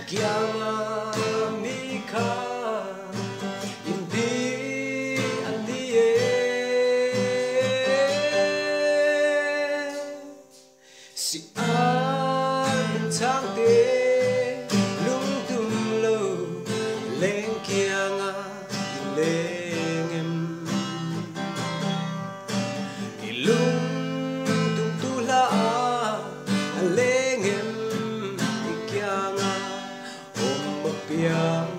Kianga mika hindi andiye si an thang te lung tung lo lên kianga lên em lung tung tu la lên em kianga ôm một piang